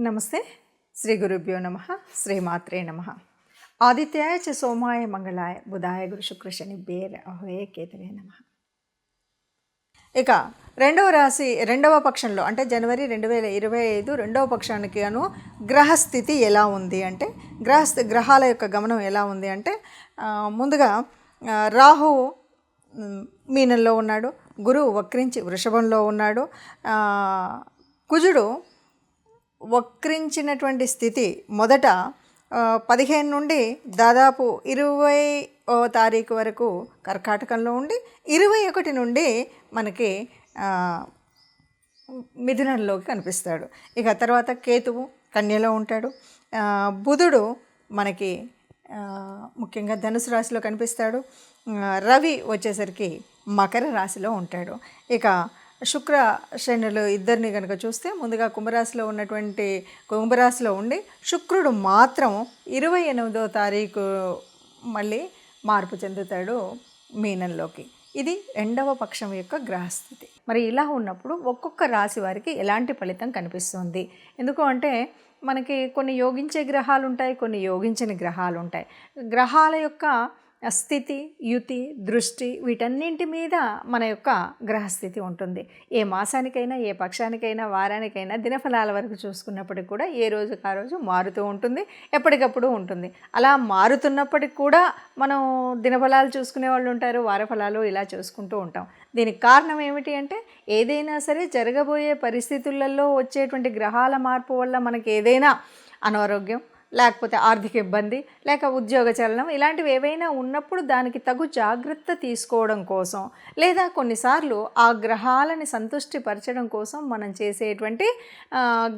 నమస్తే. శ్రీ గురుభ్యో నమ. శ్రీమాత్రే నమ. ఆదిత్యాయ చ సోమాయ మంగళాయ బుధాయ గురు శుక్ర శనిభ్యే రాహవే కేతవే నమ. ఇక రెండవ రాశి రెండవ పక్షంలో అంటే జనవరి 2025 రెండవ పక్షానికి అను గ్రహస్థితి ఎలా ఉంది అంటే గ్రహాల యొక్క గమనం ఎలా ఉంది అంటే ముందుగా రాహు మీనంలో ఉన్నాడు, గురువు వక్రించి వృషభంలో ఉన్నాడు, కుజుడు వక్రించినటువంటి స్థితి మొదట 15 నుండి దాదాపు 20వ తారీఖు వరకు కర్కాటకంలో ఉండి 21 నుండి మనకి మిథునంలోకి కనిపిస్తాడు. ఇక తర్వాత కేతువు కన్యలో ఉంటాడు, బుధుడు మనకి ముఖ్యంగా ధనుసు రాశిలో కనిపిస్తాడు, రవి వచ్చేసరికి మకర రాశిలో ఉంటాడు. ఇక శుక్ర శనులు ఇద్దరిని కనుక చూస్తే ముందుగా కుంభరాశిలో ఉండి శుక్రుడు మాత్రం 28వ తారీఖు మళ్ళీ మార్పు చెందుతాడు మీనంలోకి. ఇది రెండవ పక్షం యొక్క గ్రహస్థితి. మరి ఇలా ఉన్నప్పుడు ఒక్కొక్క రాశి వారికి ఎలాంటి ఫలితం కనిపిస్తుంది? ఎందుకు అంటే మనకి కొన్ని యోగించే గ్రహాలు ఉంటాయి, కొన్ని యోగించని గ్రహాలు ఉంటాయి. గ్రహాల యొక్క స్థితి, యుతి, దృష్టి వీటన్నింటి మీద మన యొక్క గ్రహస్థితి ఉంటుంది. ఏ మాసానికైనా, ఏ పక్షానికైనా, వారానికైనా దినఫలాల వరకు చూసుకున్నప్పటికి కూడా ఏ రోజుకి ఆ రోజు మారుతూ ఉంటుంది, ఎప్పటికప్పుడు ఉంటుంది. అలా మారుతున్నప్పటికి కూడా మనం దినఫలాలు చూసుకునే వాళ్ళు ఉంటారు, వారఫలాలు ఇలా చూసుకుంటూ ఉంటాం. దీనికి కారణం ఏమిటి అంటే ఏదైనా సరే జరగబోయే పరిస్థితులలో వచ్చేటువంటి గ్రహాల మార్పు వల్ల మనకి ఏదైనా అనారోగ్యం, లేకపోతే ఆర్థిక ఇబ్బంది, లేక ఉద్యోగ చలనం ఇలాంటివి ఏవైనా ఉన్నప్పుడు దానికి తగు జాగ్రత్త తీసుకోవడం కోసం, లేదా కొన్నిసార్లు ఆ గ్రహాలని సంతృష్టిపరచడం కోసం మనం చేసేటువంటి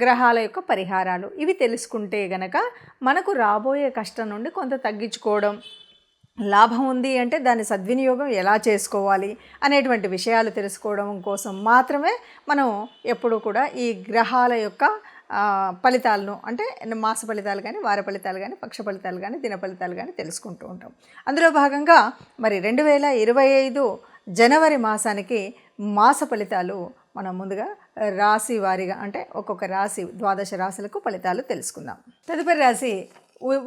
గ్రహాల యొక్క పరిహారాలు ఇవి తెలుసుకుంటే గనక మనకు రాబోయే కష్టం నుండి కొంత తగ్గించుకోవడం, లాభం ఉంది అంటే దాని సద్వినియోగం ఎలా చేసుకోవాలి అనేటువంటి విషయాలు తెలుసుకోవడం కోసం మాత్రమే మనం ఎప్పుడూ కూడా ఈ గ్రహాల యొక్క ఫలితాలను అంటే మాస ఫలితాలు కానీ, వార ఫలితాలు కానీ, పక్ష ఫలితాలు కానీ, దిన ఫలితాలు కానీ తెలుసుకుంటూ ఉంటాం. అందులో భాగంగా మరి 2025 జనవరి మాసానికి మాస ఫలితాలు మనం ముందుగా రాశి వారీగా అంటే ఒక్కొక్క రాశి 12 రాశులకు ఫలితాలు తెలుసుకుందాం. తదుపరి రాశి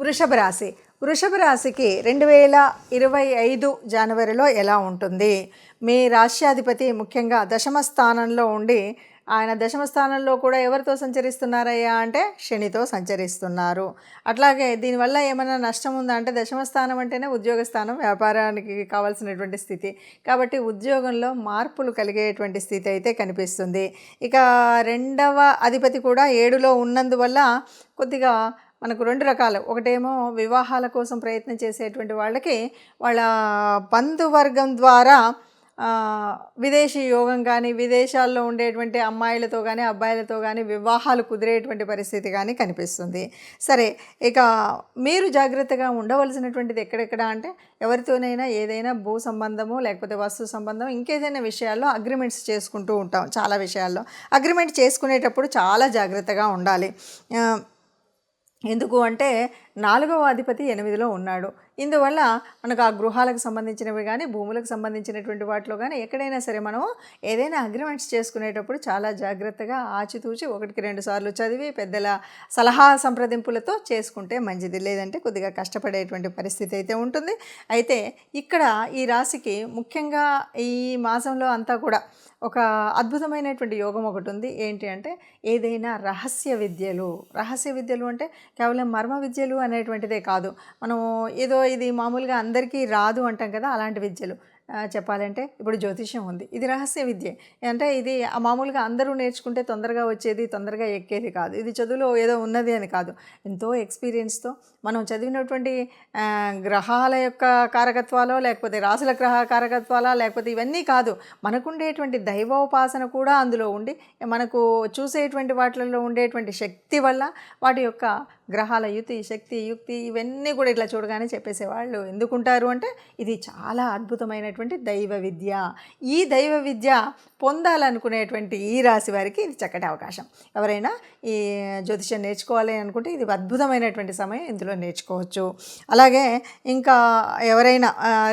వృషభ రాశి. వృషభ రాశికి 2025 జనవరిలో ఎలా ఉంటుంది? మీ రాశ్యాధిపతి ముఖ్యంగా దశమ స్థానంలో ఉండి, ఆయన దశమ స్థానంలో కూడా ఎవరితో సంచరిస్తున్నారయ్యా అంటే శనితో సంచరిస్తున్నారు. అట్లాగే దీనివల్ల ఏమైనా నష్టం ఉందా అంటే దశమ స్థానం అంటేనే ఉద్యోగ స్థానం, వ్యాపారానికి కావాల్సినటువంటి స్థితి. కాబట్టి ఉద్యోగంలో మార్పులు కలిగేటువంటి స్థితి అయితే కనిపిస్తుంది. ఇక రెండవ అధిపతి కూడా 7లో ఉన్నందువల్ల కొద్దిగా మనకు 2 రకాలు. ఒకటేమో వివాహాల కోసం ప్రయత్నం చేసేటువంటి వాళ్ళకి వాళ్ళ బంధువర్గం ద్వారా విదేశీ యోగం కానీ, విదేశాల్లో ఉండేటువంటి అమ్మాయిలతో కానీ, అబ్బాయిలతో కానీ వివాహాలు కుదిరేటువంటి పరిస్థితి కానీ కనిపిస్తుంది. సరే, ఇక మీరు జాగ్రత్తగా ఉండవలసినటువంటిది ఎక్కడెక్కడ అంటే ఎవరితోనైనా ఏదైనా భూ సంబంధము, లేకపోతే వస్తు సంబంధం, ఇంకేదైనా విషయాల్లో అగ్రిమెంట్స్ చేసుకుంటూ ఉంటాం. చాలా విషయాల్లో అగ్రిమెంట్ చేసుకునేటప్పుడు చాలా జాగ్రత్తగా ఉండాలి. ఎందుకు అంటే 4వ అధిపతి 8లో ఉన్నాడు. ఇందువల్ల మనకు ఆ గృహాలకు సంబంధించినవి కానీ, భూములకు సంబంధించినటువంటి వాటిలో కానీ ఎక్కడైనా సరే మనం ఏదైనా అగ్రిమెంట్స్ చేసుకునేటప్పుడు చాలా జాగ్రత్తగా ఆచితూచి 1కి 2 సార్లు చదివి పెద్దల సలహా సంప్రదింపులతో చేసుకుంటే మంచిది. లేదంటే కొద్దిగా కష్టపడేటువంటి పరిస్థితి అయితే ఉంటుంది. అయితే ఇక్కడ ఈ రాశికి ముఖ్యంగా ఈ మాసంలో అంతా కూడా ఒక అద్భుతమైనటువంటి యోగం ఒకటి ఉంది. ఏంటి అంటే ఏదైనా రహస్య విద్యలు అంటే కేవలం మర్మ విద్యలు అనేటువంటిదే కాదు. మనం ఏదో ఇది మామూలుగా అందరికీ రాదు అంటాం కదా, అలాంటి విద్యలు చెప్పాలంటే ఇప్పుడు జ్యోతిష్యం ఉంది, ఇది రహస్య విద్య. అంటే ఇది మామూలుగా అందరూ నేర్చుకుంటే తొందరగా వచ్చేది, తొందరగా ఎక్కేది కాదు. ఇది చదువులో ఏదో ఉన్నది అని కాదు. ఎంతో ఎక్స్పీరియన్స్తో మనం చదివినటువంటి గ్రహాల యొక్క కారకత్వాలో, లేకపోతే రాసుల గ్రహ కారకత్వాలా, లేకపోతే ఇవన్నీ కాదు, మనకుండేటువంటి దైవోపాసన కూడా అందులో ఉండి మనకు చూసేటువంటి వాటిల్లో ఉండేటువంటి శక్తి వల్ల వాటి యొక్క గ్రహాల యుతి, శక్తి, యుక్తి ఇవన్నీ కూడా ఇట్లా చూడగానే చెప్పేసేవాళ్ళు ఎందుకుంటారు అంటే ఇది చాలా అద్భుతమైనటువంటి దైవ విద్య. ఈ దైవ విద్య పొందాలనుకునేటువంటి ఈ రాశి వారికి ఇది చక్కటి అవకాశం. ఎవరైనా ఈ జ్యోతిష్యం నేర్చుకోవాలి అనుకుంటే ఇది అద్భుతమైనటువంటి సమయం, ఇందులో నేర్చుకోవచ్చు. అలాగే ఇంకా ఎవరైనా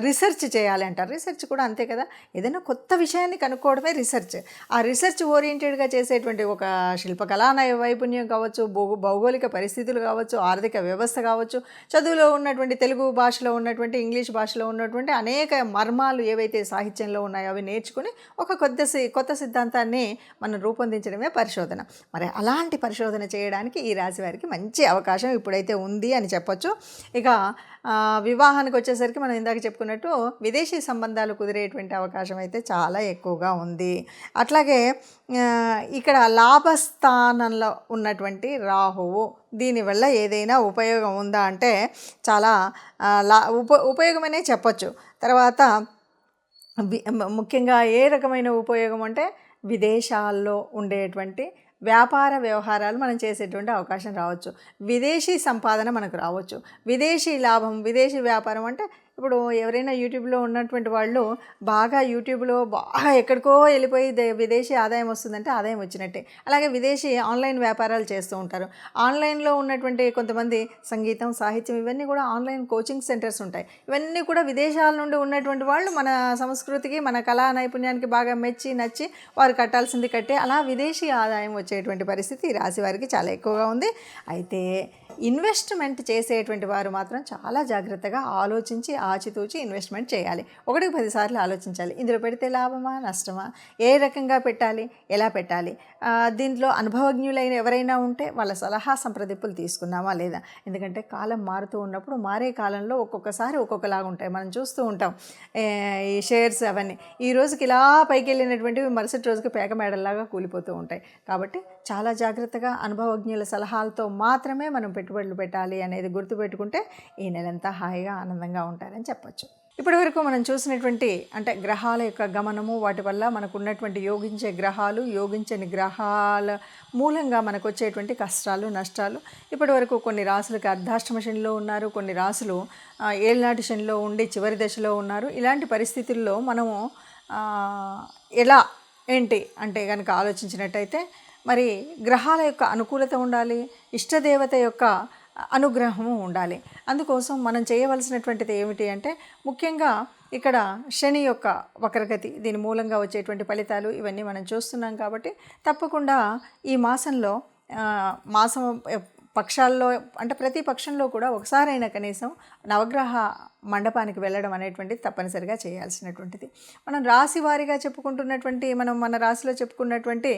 రీసెర్చ్ చేయాలి అంటారు, రీసెర్చ్ కూడా అంతే కదా, ఏదైనా కొత్త విషయాన్ని కనుక్కోవడమే రీసెర్చ్. ఆ రీసెర్చ్ ఓరియంటెడ్గా చేసేటువంటి ఒక శిల్పకళా నైపుణ్యం కావచ్చు, భౌగోళిక పరిస్థితులు కావచ్చు, ఆర్థిక వ్యవస్థ కావచ్చు, చదువులో ఉన్నటువంటి తెలుగు భాషలో ఉన్నటువంటి ఇంగ్లీష్ భాషలో ఉన్నటువంటి అనేక మర్మాలు ఏవైతే సాహిత్యంలో ఉన్నాయో అవి నేర్చుకుని ఒక కొత్త సిద్ధాంతాన్ని మనం రూపొందించడమే పరిశోధన. మరి అలాంటి పరిశోధన చేయడానికి ఈ రాశి వారికి మంచి అవకాశం ఇప్పుడైతే ఉంది అని చెప్పొచ్చు. ఇక వివాహానికి వచ్చేసరికి మనం ఇందాక చెప్పుకున్నట్టు విదేశీ సంబంధాలు కుదిరేటువంటి అవకాశం అయితే చాలా ఎక్కువగా ఉంది. అట్లాగే ఇక్కడ లాభస్థానంలో ఉన్నటువంటి రాహువు, దీనివల్ల ఏదైనా ఉపయోగం ఉందా అంటే చాలా ఉపయోగమనే చెప్పచ్చు. తర్వాత ముఖ్యంగా ఏ రకమైన ఉపయోగం అంటే విదేశాల్లో ఉండేటువంటి వ్యాపార వ్యవహారాలు మనం చేసేటువంటి అవకాశం రావచ్చు, విదేశీ సంపాదన మనకు రావచ్చు, విదేశీ లాభం, విదేశీ వ్యాపారం అంటే ఇప్పుడు ఎవరైనా యూట్యూబ్లో ఉన్నటువంటి వాళ్ళు బాగా యూట్యూబ్లో బాగా ఎక్కడికో వెళ్ళిపోయి విదేశీ ఆదాయం వస్తుందంటే ఆదాయం వచ్చినట్టే. అలాగే విదేశీ ఆన్లైన్ వ్యాపారాలు చేస్తూ ఉంటారు. ఆన్లైన్లో ఉన్నటువంటి కొంతమంది సంగీతం, సాహిత్యం ఇవన్నీ కూడా ఆన్లైన్ కోచింగ్ సెంటర్స్ ఉంటాయి. ఇవన్నీ కూడా విదేశాల నుండి ఉన్నటువంటి వాళ్ళు మన సంస్కృతికి, మన కళా నైపుణ్యానికి బాగా నచ్చి వారు కట్టాల్సింది కట్టే అలా విదేశీ ఆదాయం వచ్చేటువంటి పరిస్థితి ఈ రాశి వారికి చాలా ఎక్కువగా ఉంది. అయితే ఇన్వెస్ట్మెంట్ చేసేటువంటి వారు మాత్రం చాలా జాగ్రత్తగా ఆలోచించి ఆచితూచి ఇన్వెస్ట్మెంట్ చేయాలి. 1-10 సార్లు ఆలోచించాలి. ఇందులో పెడితే లాభమా నష్టమా, ఏ రకంగా పెట్టాలి, ఎలా పెట్టాలి, దీంట్లో అనుభవజ్ఞులైన ఎవరైనా ఉంటే వాళ్ళ సలహా సంప్రదింపులు తీసుకున్నామా లేదా. ఎందుకంటే కాలం మారుతూ ఉన్నప్పుడు మారే కాలంలో ఒక్కొక్కసారి ఒక్కొక్కలాగా ఉంటాయి. మనం చూస్తూ ఉంటాం ఈ షేర్స్ అవన్నీ ఈ రోజుకి ఇలా పైకి వెళ్ళినటువంటివి మరుసటి రోజుకి పేక మేడల్లాగా కూలిపోతూ ఉంటాయి. కాబట్టి చాలా జాగ్రత్తగా అనుభవజ్ఞుల సలహాలతో మాత్రమే మనం పెట్టుబడులు పెట్టాలి అనేది గుర్తుపెట్టుకుంటే ఈ నెలంతా హాయిగా ఆనందంగా ఉంటారని చెప్పచ్చు. ఇప్పటివరకు మనం చూసినటువంటి అంటే గ్రహాల యొక్క గమనము, వాటి వల్ల మనకు ఉన్నటువంటి యోగించే గ్రహాలు, యోగించని గ్రహాల మూలంగా మనకు వచ్చేటువంటి కష్టాలు, నష్టాలు, ఇప్పటివరకు కొన్ని రాసులకి అర్ధాష్టమ శనిలో ఉన్నారు, కొన్ని రాసులు ఏళ్ళనాటి శనిలో ఉండి చివరి దశలో ఉన్నారు. ఇలాంటి పరిస్థితుల్లో మనము ఎలా ఏంటి అంటే కనుక ఆలోచించినట్టయితే మరి గ్రహాల యొక్క అనుకూలత ఉండాలి, ఇష్టదేవత యొక్క అనుగ్రహము ఉండాలి. అందుకోసం మనం చేయవలసినటువంటిది ఏమిటి అంటే ముఖ్యంగా ఇక్కడ శని యొక్క వక్రగతి, దీని మూలంగా వచ్చేటువంటి ఫలితాలు ఇవన్నీ మనం చూస్తున్నాం. కాబట్టి తప్పకుండా ఈ మాసంలో మాసం పక్షాల్లో అంటే ప్రతి పక్షంలో కూడా ఒకసారైనా కనీసం నవగ్రహ మండపానికి వెళ్ళడం అనేటువంటిది తప్పనిసరిగా చేయాల్సినటువంటిది. మనం రాశి వారీగా చెప్పుకుంటున్నటువంటి మన రాశిలో చెప్పుకున్నటువంటి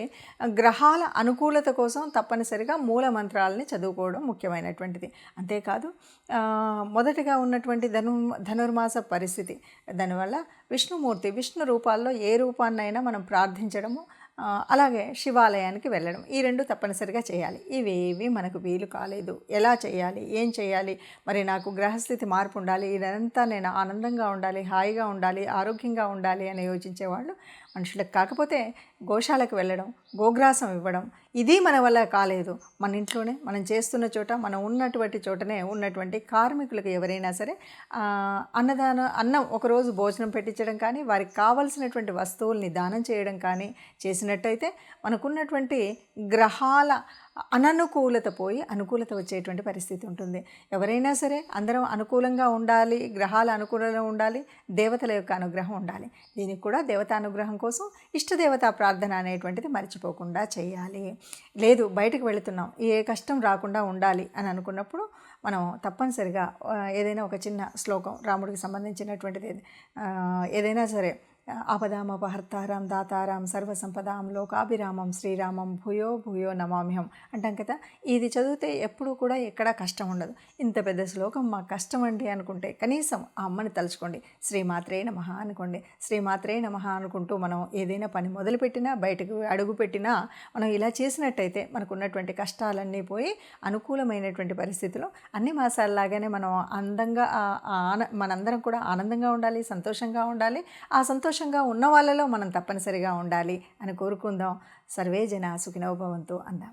గ్రహాల అనుకూలత కోసం తప్పనిసరిగా మూల మంత్రాలని చదువుకోవడం ముఖ్యమైనటువంటిది. అంతేకాదు మొదటిగా ఉన్నటువంటి ధనుర్మాస పరిస్థితి, దానివల్ల విష్ణు రూపాల్లో ఏ రూపాన్నైనా మనం ప్రార్థించడము, అలాగే శివాలయానికి వెళ్ళడం, ఈ రెండు తప్పనిసరిగా చేయాలి. ఇవేవి మనకు వీలు కాలేదు, ఎలా చేయాలి, ఏం చేయాలి, మరి నాకు గ్రహస్థితి మార్పు ఉండాలి, ఇదంతా నేను ఆనందంగా ఉండాలి, హాయిగా ఉండాలి, ఆరోగ్యంగా ఉండాలి అని యోచించేవాళ్ళు మనుషులకు కాకపోతే గోశాలకు వెళ్ళడం, గోగ్రాసం ఇవ్వడం, ఇది మన వల్ల కాలేదు, మన ఇంట్లోనే మనం చేస్తున్న చోట మనం ఉన్నటువంటి చోటనే ఉన్నటువంటి కార్మికులకు ఎవరైనా సరే అన్నం ఒకరోజు భోజనం పెట్టించడం కానీ, వారికి కావలసినటువంటి వస్తువుల్ని దానం చేయడం కానీ చేసినట్టయితే మనకున్నటువంటి గ్రహాల అననుకూలత పోయి అనుకూలత వచ్చేటువంటి పరిస్థితి ఉంటుంది. ఎవరైనా సరే అందరం అనుకూలంగా ఉండాలి, గ్రహాల అనుకూలంగా ఉండాలి, దేవతల యొక్క అనుగ్రహం ఉండాలి. దీనికి కూడా దేవతానుగ్రహం కోసం ఇష్టదేవతా ప్రార్థన అనేటువంటిది మర్చిపోకుండా చేయాలి. లేదు బయటకు వెళుతున్నాం, ఏ కష్టం రాకుండా ఉండాలి అని అనుకున్నప్పుడు మనం తప్పనిసరిగా ఏదైనా ఒక చిన్న శ్లోకం, రాముడికి సంబంధించినటువంటిది ఏదైనా సరే, ఆపదామపహర్తారం దాతారం సర్వసంపదాం లోకాభిరామం శ్రీరామం భూయో భూయో నమామ్యహం అంటాం కదా. ఇది చదివితే ఎప్పుడూ కూడా ఎక్కడా కష్టం ఉండదు. ఇంత పెద్ద శ్లోకం మాకు కష్టం అండి అనుకుంటే కనీసం ఆ అమ్మని తలుచుకోండి, శ్రీమాత్రే నమః అనుకోండి. శ్రీమాత్రే నమః అనుకుంటూ మనం ఏదైనా పని మొదలుపెట్టినా, బయటకు అడుగు పెట్టినా మనం ఇలా చేసినట్టయితే మనకు ఉన్నటువంటి కష్టాలన్నీ పోయి అనుకూలమైనటువంటి పరిస్థితులు అన్ని మాసాలలాగానే మనం అందంగా మనందరం కూడా ఆనందంగా ఉండాలి, సంతోషంగా ఉండాలి. ఆ సంతోషంగా ఉన్న వాళ్ళలో మనం తప్పనిసరిగా ఉండాలి అని కోరుకుందాం. సర్వే జనా సుఖినో భవంతు అందాం.